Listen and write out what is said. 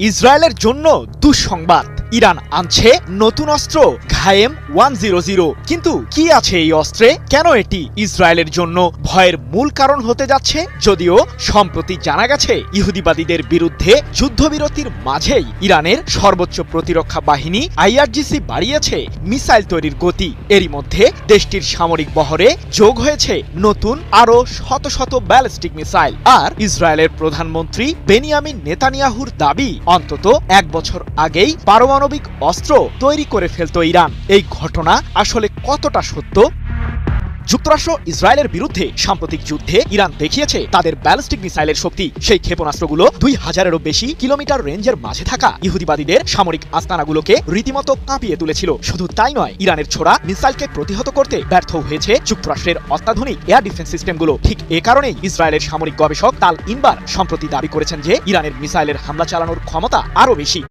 ইসরায়েলের জন্য দুঃসংবাদ। ইরান আনছে নতুন অস্ত্র ঘায়েম 100। কিন্তু কি আছে এই অস্ত্রে, কেন এটি ইসরায়েলের জন্য ভয়ের মূল কারণ হতে যাচ্ছে? যদিও সম্প্রতি জানা গেছে ইহুদিবাদীদের বিরুদ্ধে যুদ্ধবিরতির মাঝেই ইরানের সর্বোচ্চ প্রতিরক্ষা বাহিনী IRGC বাড়িয়েছে মিসাইল তৈরির গতি। এরই মধ্যে দেশটির সামরিক বহরে যোগ হয়েছে নতুন আরও শত শত ব্যালিস্টিক মিসাইল। আর ইসরায়েলের প্রধানমন্ত্রী বেনিয়ামিন নেতানিয়াহুর দাবি, অন্তত 1 বছর আগেই পারমাণবিক অস্ত্র তৈরি করে ফেলত ইরান। এই ঘটনা আসলে কতটা সত্য? যুক্তরাষ্ট্র ইসরায়েলের বিরুদ্ধে সাম্প্রতিক যুদ্ধে ইরান দেখিয়েছে তাদের ব্যালিস্টিক মিসাইলের শক্তি। সেই ক্ষেপণাস্ত্রগুলো 2000-এরও বেশি কিলোমিটার রেঞ্জের মাঝে থাকা ইহুদিবাদীদের সামরিক আস্তানাগুলোকে রীতিমতো কাঁপিয়ে তুলেছিল। শুধু তাই নয়, ইরানের ছোড়া মিসাইলকে প্রতিহত করতে ব্যর্থ হয়েছে যুক্তরাষ্ট্রের অত্যাধুনিক এয়ার ডিফেন্স সিস্টেমগুলো। ঠিক এ কারণেই ইসরায়েলের সামরিক গবেষক তাল ইনবার সম্প্রতি দাবি করেছেন যে ইরানের মিসাইলের হামলা চালানোর ক্ষমতা আরও বেশি।